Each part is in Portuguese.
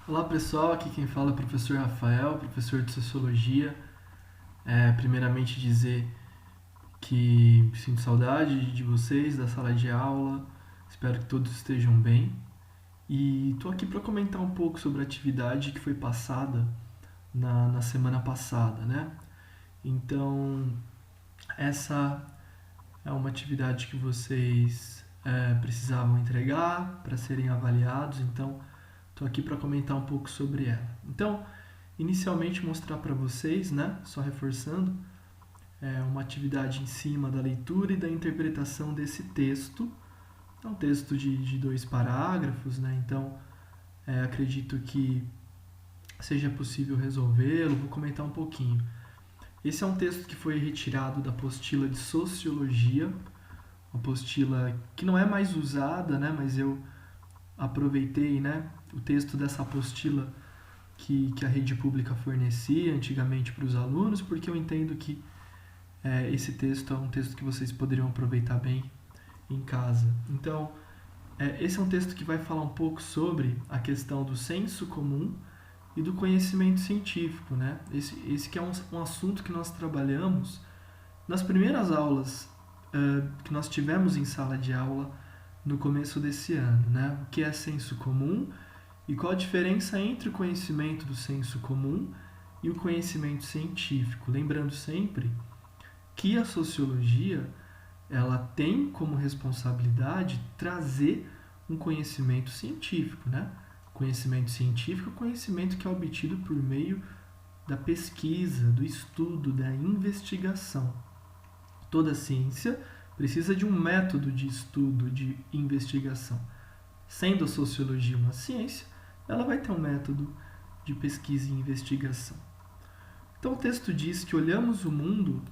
Olá pessoal, aqui quem fala é o professor Rafael, professor de Sociologia. Primeiramente dizer que sinto saudade de vocês, da sala de aula, espero que todos estejam bem. E estou aqui para comentar um pouco sobre a atividade que foi passada na semana passada, né? Então, essa é uma atividade que vocês precisavam entregar para serem avaliados, então estou aqui para comentar um pouco sobre ela. Então, inicialmente mostrar para vocês, né, só reforçando, uma atividade em cima da leitura e da interpretação desse texto. É um texto de 2 parágrafos, né, então acredito que seja possível resolvê-lo. Vou comentar um pouquinho. Esse é um texto que foi retirado da apostila de Sociologia, uma apostila que não é mais usada, né, mas eu aproveitei, né, o texto dessa apostila que a rede pública fornecia antigamente para os alunos, porque eu entendo que esse texto é um texto que vocês poderiam aproveitar bem em casa. Então, esse é um texto que vai falar um pouco sobre a questão do senso comum e do conhecimento científico, né? Esse que é um assunto que nós trabalhamos nas primeiras aulas que nós tivemos em sala de aula no começo desse ano, né? O que é senso comum e qual a diferença entre o conhecimento do senso comum e o conhecimento científico. Lembrando sempre que a sociologia ela tem como responsabilidade trazer um conhecimento científico, né? Conhecimento científico é conhecimento que é obtido por meio da pesquisa, do estudo, da investigação. Toda ciência precisa de um método de estudo, de investigação. Sendo a sociologia uma ciência, ela vai ter um método de pesquisa e investigação. Então o texto diz que olhamos o mundo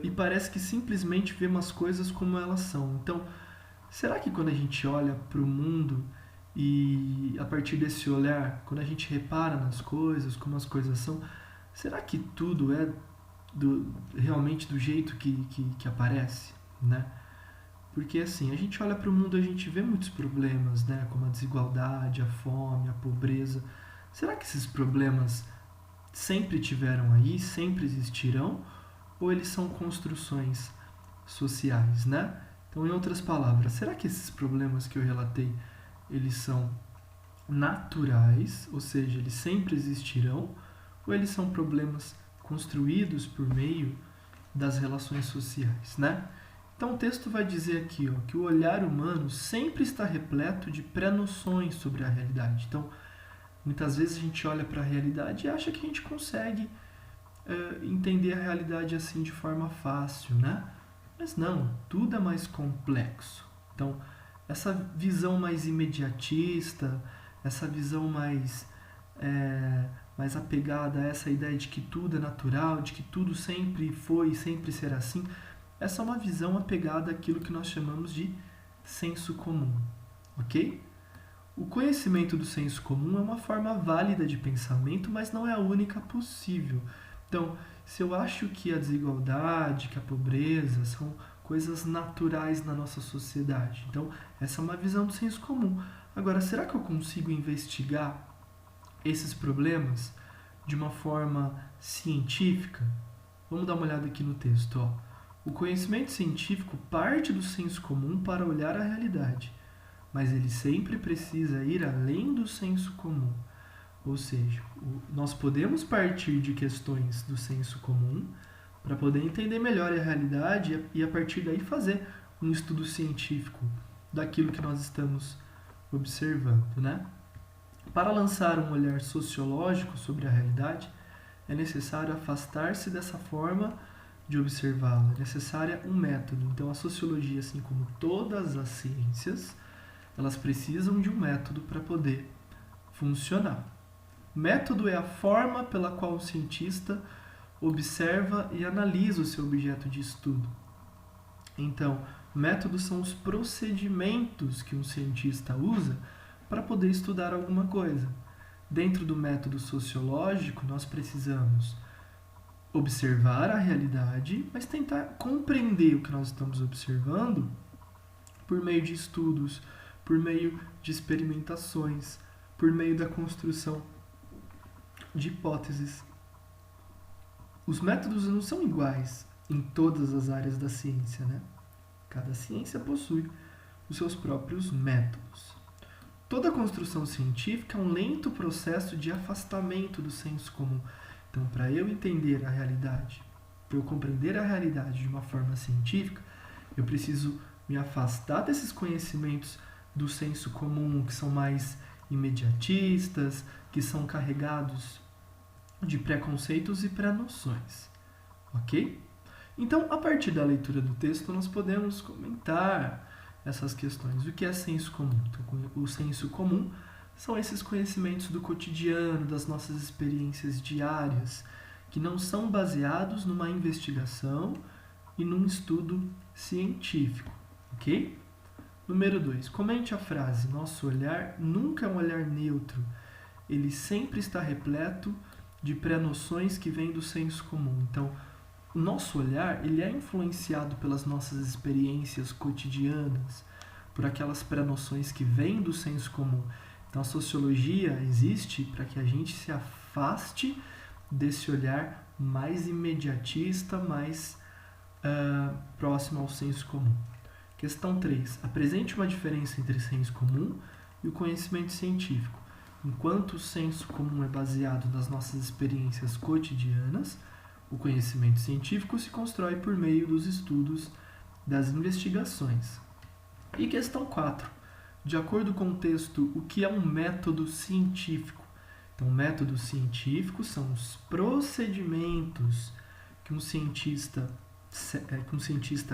e parece que simplesmente vemos as coisas como elas são. Então, será que quando a gente olha para o mundo e a partir desse olhar, quando a gente repara nas coisas, como as coisas são, será que tudo é realmente do jeito que aparece, né? Porque assim, a gente olha para o mundo e a gente vê muitos problemas, né? Como a desigualdade, a fome, a pobreza. Será que esses problemas sempre tiveram aí, sempre existirão? Ou eles são construções sociais, né? Então, em outras palavras, será que esses problemas que eu relatei, eles são naturais, ou seja, eles sempre existirão, ou eles são problemas construídos por meio das relações sociais, né? Então o texto vai dizer aqui que o olhar humano sempre está repleto de pré-noções sobre a realidade. Então, muitas vezes a gente olha para a realidade e acha que a gente consegue entender a realidade assim de forma fácil, né? Mas não, tudo é mais complexo. Então, essa visão mais imediatista, essa visão mais apegada a essa ideia de que tudo é natural, de que tudo sempre foi e sempre será assim, essa é uma visão apegada àquilo que nós chamamos de senso comum, ok? O conhecimento do senso comum é uma forma válida de pensamento, mas não é a única possível. Então, se eu acho que a desigualdade, que a pobreza são coisas naturais na nossa sociedade, então essa é uma visão do senso comum. Agora, será que eu consigo investigar esses problemas de uma forma científica? Vamos dar uma olhada aqui no texto. O conhecimento científico parte do senso comum para olhar a realidade, mas ele sempre precisa ir além do senso comum. Ou seja, nós podemos partir de questões do senso comum para poder entender melhor a realidade e a partir daí fazer um estudo científico daquilo que nós estamos observando, né? Para lançar um olhar sociológico sobre a realidade, é necessário afastar-se dessa forma de observá-la. É necessário um método. Então, a sociologia, assim como todas as ciências, elas precisam de um método para poder funcionar. Método é a forma pela qual o cientista observa e analisa o seu objeto de estudo. Então, métodos são os procedimentos que um cientista usa para poder estudar alguma coisa. Dentro do método sociológico, nós precisamos observar a realidade, mas tentar compreender o que nós estamos observando por meio de estudos, por meio de experimentações, por meio da construção de hipóteses. Os métodos não são iguais em todas as áreas da ciência, né? Cada ciência possui os seus próprios métodos. Toda construção científica é um lento processo de afastamento do senso comum. Então, para eu entender a realidade, para eu compreender a realidade de uma forma científica, eu preciso me afastar desses conhecimentos do senso comum, que são mais imediatistas, que são carregados de preconceitos e pré-noções. Ok? Então, a partir da leitura do texto, nós podemos comentar essas questões. O que é senso comum? Então, o senso comum são esses conhecimentos do cotidiano, das nossas experiências diárias, que não são baseados numa investigação e num estudo científico. Ok? Número 2. Comente a frase: nosso olhar nunca é um olhar neutro. Ele sempre está repleto de pré-noções que vêm do senso comum. Então, o nosso olhar ele é influenciado pelas nossas experiências cotidianas, por aquelas pré-noções que vêm do senso comum. Então, a sociologia existe para que a gente se afaste desse olhar mais imediatista, mais próximo ao senso comum. Questão 3. Apresente uma diferença entre senso comum e o conhecimento científico. Enquanto o senso comum é baseado nas nossas experiências cotidianas, o conhecimento científico se constrói por meio dos estudos, das investigações. E questão 4. De acordo com o texto, o que é um método científico? Então, métodos científicos são os procedimentos que um cientista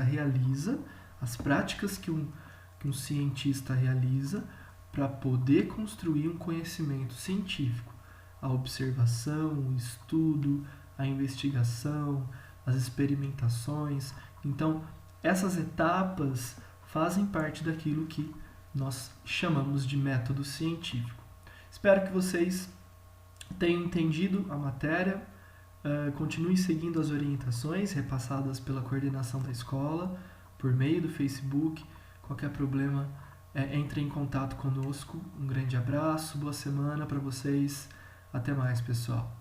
realiza, as práticas que um cientista realiza para poder construir um conhecimento científico. A observação, o estudo, a investigação, as experimentações. Então, essas etapas fazem parte daquilo que nós chamamos de método científico. Espero que vocês tenham entendido a matéria. Continuem seguindo as orientações repassadas pela coordenação da escola, por meio do Facebook. Qualquer problema, entre em contato conosco. Um grande abraço, boa semana para vocês. Até mais, pessoal.